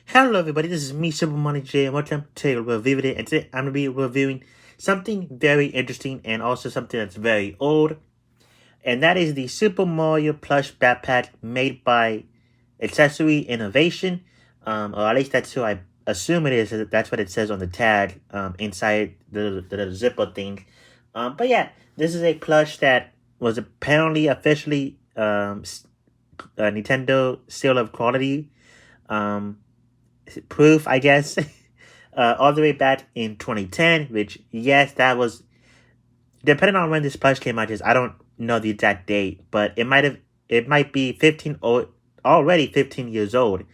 Hello everybody, this is me, Super Money J, and welcome to Review It, and today I'm going to be reviewing something very interesting and also something that's very old, and that is the Super Mario Plush backpack made by Accessory Innovation, or at least that's who I assume it is. That's what it says on the tag inside the zipper thing. But yeah, this is a plush that was apparently officially a Nintendo seal of quality. Um, Proof, I guess, all the way back in 2010, which, yes, that was, depending on when this plush came out, just I don't know the exact date, but it might be 15, or already 15 years old.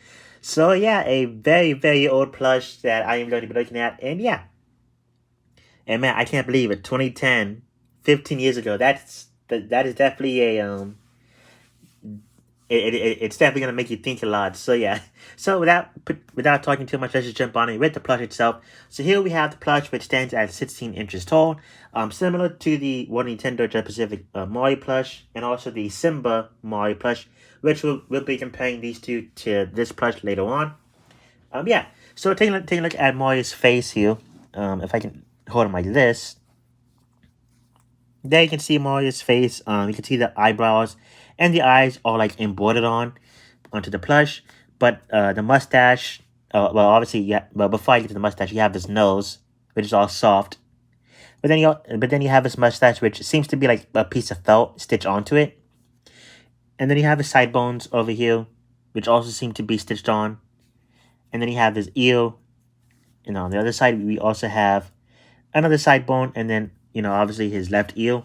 So, yeah, a very, very old plush that I am going to be looking at, and yeah, and man, I can't believe it, 2010, 15 years ago, that is definitely it's definitely gonna make you think a lot. So yeah. So without talking too much, let's just jump on it with the plush itself. So here we have the plush, which stands at 16 inches tall, similar to the One Nintendo Japan Pacific Mario plush, and also the Simba Mario plush, which we'll be comparing these two to this plush later on. Yeah. So taking a look at Mario's face here. If I can hold him like this, there you can see Mario's face. You can see the eyebrows and the eyes are like embroidered onto the plush. But the mustache, well, obviously, yeah. But before I get to the mustache, you have his nose, which is all soft. But then you have his mustache, which seems to be like a piece of felt stitched onto it. And then you have his side bones over here, which also seem to be stitched on. And then you have his ear. And on the other side, we also have another side bone, and then obviously his left ear.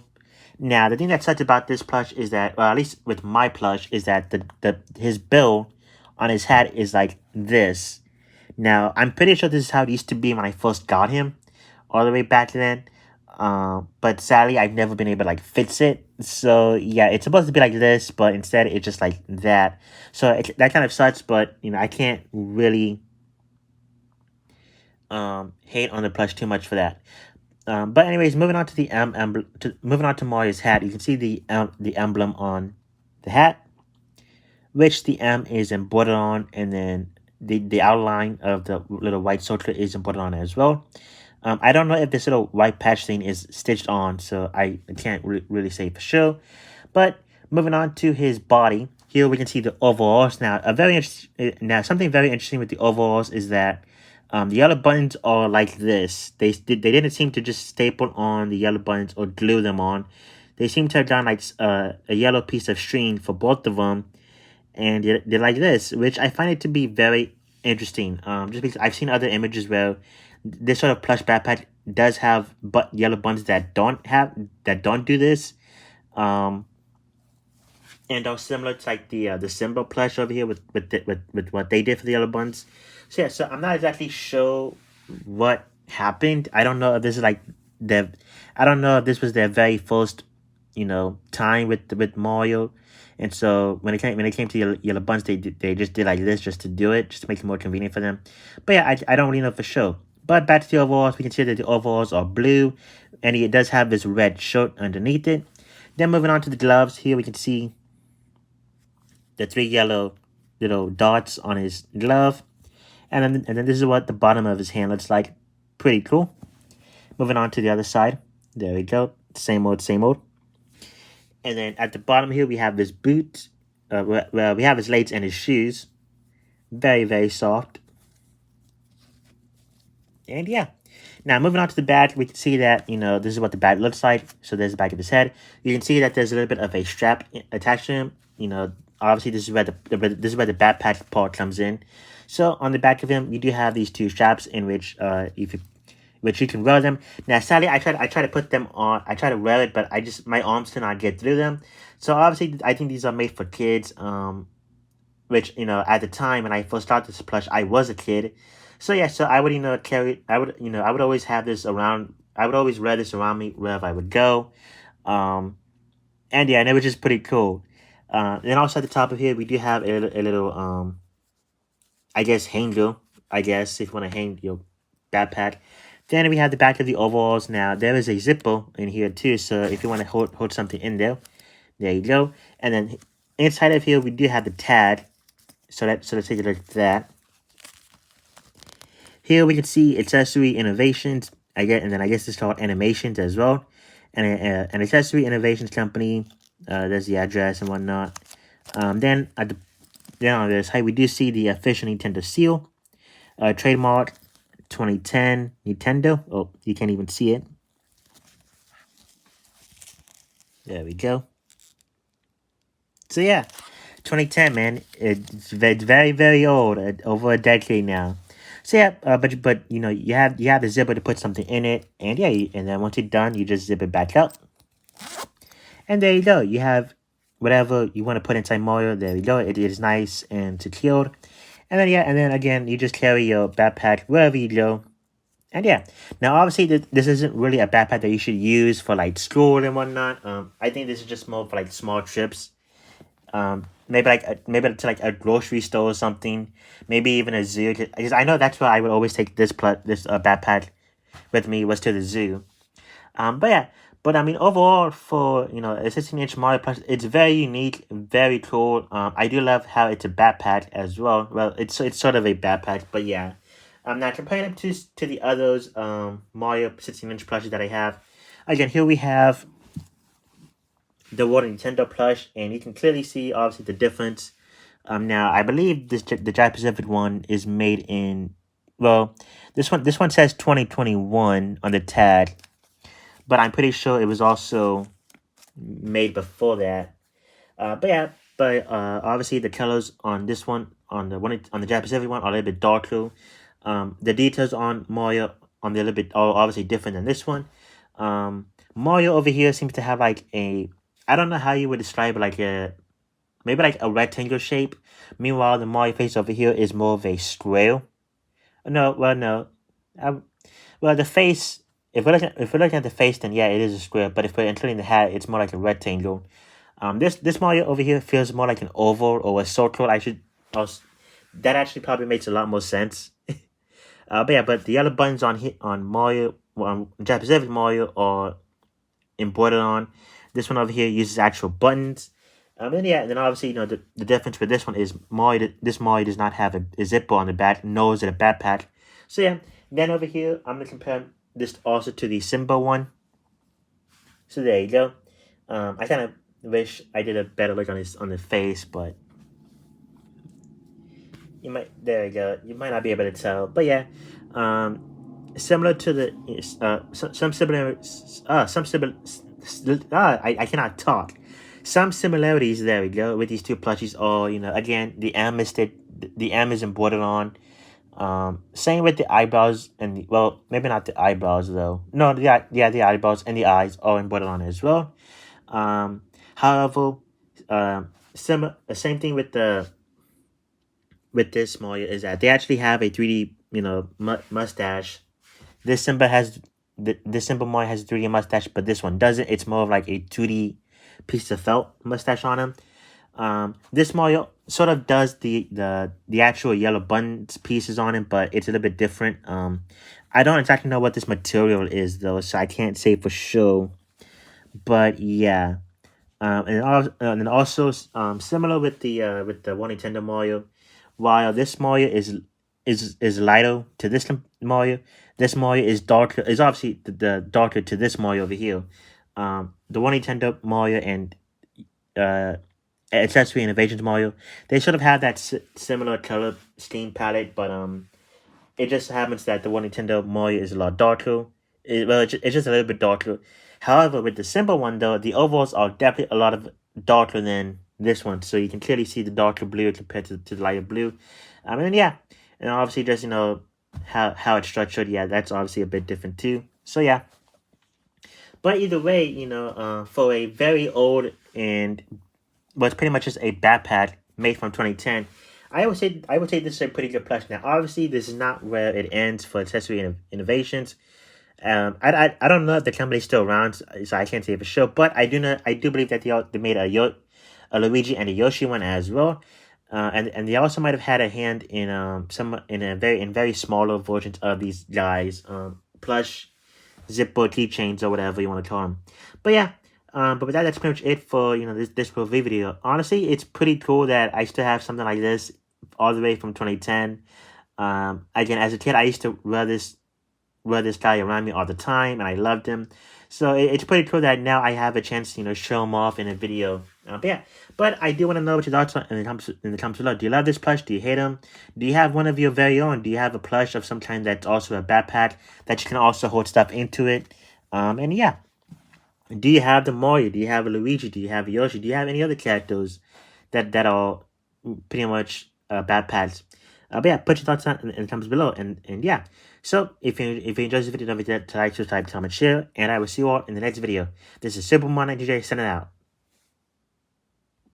Now, the thing that sucks about this plush is that, well, at least with my plush, is that the his bill on his hat is like this. Now, I'm pretty sure this is how it used to be when I first got him, all the way back then. But sadly, I've never been able to like fix it. So yeah, it's supposed to be like this, but instead it's just like that. So that kind of sucks. But I can't really hate on the plush too much for that. But anyways, moving on to moving on to Mario's hat, you can see the emblem on the hat, which the M is embroidered on, and then the outline of the little white circle is embroidered on as well. I don't know if this little white patch thing is stitched on, so I can't really say for sure. But moving on to his body, here we can see the overalls. Now, something very interesting with the overalls is that the yellow buttons are like this. They didn't seem to just staple on the yellow buttons or glue them on. They seem to have done like a yellow piece of string for both of them, and they're like this, which I find it to be very interesting. Just because I've seen other images where this sort of plush backpack does have yellow buttons that don't do this. Um, and are similar to like the Simba plush over here with what they did for the yellow buns. So yeah, so I'm not exactly sure what happened. I don't know if this is like their, I don't know if this was their very first, time with Mario, and so when it came to yellow buns, they just did like this just to do it, just to make it more convenient for them. But yeah, I don't really know for sure. But back to the overalls, we can see that the overalls are blue, and it does have this red shirt underneath it. Then moving on to the gloves, here we can see the three yellow little dots on his glove. And then this is what the bottom of his hand looks like. Pretty cool. Moving on to the other side. There we go. Same old, same old. And then at the bottom here, we have his boots. Where we have his legs and his shoes. Very, very soft. And yeah. Now, moving on to the back, we can see that, this is what the back looks like. So there's the back of his head. You can see that there's a little bit of a strap attached to him. Obviously, this is where the backpack part comes in. So on the back of him, you do have these two straps in which you can wear them. Now, sadly, I try to put them on. I try to wear it, but my arms cannot get through them. So obviously, I think these are made for kids. Which at the time when I first started this plush, I was a kid. So yeah, so I would I would always have this around. I would always wear this around me wherever I would go. And yeah, and it was just pretty cool. Then also at the top of here, we do have a little I guess hanger. I guess if you want to hang your backpack. Then we have the back of the overalls. Now there is a zipper in here too, so if you want to hold something in there, there you go. And then inside of here we do have the tag. So let's take a look at that. Here we can see Accessory Innovations. And then I guess it's called Animations as well. And an Accessory Innovations company. There's the address and whatnot. Then at the Then on this side, we do see the official Nintendo seal, trademark 2010 Nintendo. Oh, you can't even see it. There we go. So yeah, 2010, man. It's very, very old. Over a decade now. So yeah, but you know you have the zipper to put something in it, and yeah, and then once you're done, you just zip it back up, and there you go. You have whatever you want to put inside Mario. There we go. It is nice and secured, and then yeah, and then again, you just carry your backpack wherever you go. And yeah, now obviously this isn't really a backpack that you should use for like school and whatnot. I think this is just more for like small trips. Maybe to like a grocery store or something. Maybe even a zoo. Because I know that's where I would always take this backpack with me, was to the zoo. But yeah, but I mean overall for a 16-inch Mario Plus, it's very unique, very cool. I do love how it's a backpack as well. Well, it's sort of a backpack, but yeah. Now comparing it to the others, Mario 16-inch plushes that I have. Again, here we have the Water Nintendo plush, and you can clearly see obviously the difference. Now I believe the Japan Pacific one is made in, well, this one says 2021 on the tag, but I'm pretty sure it was also made before that. But yeah, obviously the colors on this one, on the Japan Pacific one, are a little bit darker. The details on Mario on the little bit are obviously different than this one. Mario over here seems to have like a, I don't know how you would describe it, like a, maybe like a rectangle shape. Meanwhile, the Mario face over here is more of a square. No, well, no. Um, well, the face. If we're looking at the face, then yeah, it is a square. But if we're including the hat, it's more like a rectangle. This Mario over here feels more like an oval or a circle. Also, that actually probably makes a lot more sense. But yeah, but the other buttons on Mario, on Japanese Mario, are embroidered on. This one over here uses actual buttons. And yeah, and then obviously the difference with this one is This Mario does not have a zipper on the back, nor is it a backpack. So yeah, then over here I'm gonna compare this also to the Simba one. So there you go. I kind of wish I did a better look on the face, but there you go. You might not be able to tell, but yeah, similar to the some similar I cannot talk. Some similarities, there we go, with these two plushies are, again, the M is embroidered on. Same with the eyebrows well, maybe not the eyebrows though. No, the eyebrows and the eyes are embroidered on as well. However, same thing with this Mario is that they actually have a 3D, mustache. This Simba has this Simba Mario has a 3D mustache, but this one doesn't. It's more of like a 2D piece of felt mustache on him. This Mario sort of does the actual yellow buttons pieces on him, but it's a little bit different. I don't exactly know what this material is though, so I can't say for sure. But yeah, and then also similar with the one Nintendo Mario, while this Mario is lighter to this Mario, this Mario is darker. Is obviously the darker to this Mario over here. The one Nintendo Mario and uh Accessory Innovations Mario, they sort of have that similar color scheme palette, but it just happens that the one Nintendo Mario is a lot darker. It's just a little bit darker. However, with the simple one though, the overalls are definitely a lot of darker than this one. So you can clearly see the darker blue compared to the lighter blue. And yeah, and obviously just how it's structured. Yeah, that's obviously a bit different too. So yeah, but either way, for a very old and what's pretty much just a backpack made from 2010. I would say this is a pretty good plush. Now, obviously, this is not where it ends for Accessory Innovations. I don't know if the company's still around, so I can't say for sure. But I do believe that they made a Luigi and a Yoshi one as well. And they also might have had a hand in in very smaller versions of these guys, plush, zipper, keychains, or whatever you want to call them. But yeah, but with that, that's pretty much it for this review video. Honestly, it's pretty cool that I still have something like this all the way from 2010. Again, as a kid, I used to wear this guy around me all the time, and I loved him. So it's pretty cool that now I have a chance to show him off in a video. But yeah, but I do want to know what your thoughts are in the comments below. Do you love this plush? Do you hate him? Do you have one of your very own? Do you have a plush of some kind that's also a backpack that you can also hold stuff into it? And yeah, do you have the Mario? Do you have a Luigi? Do you have a Yoshi? Do you have any other characters that are pretty much backpacks? But yeah, put your thoughts on in the comments below. And yeah, so if you enjoyed this video, don't forget to like, subscribe, comment, share, and I will see you all in the next video. This is Superman DJ signing out.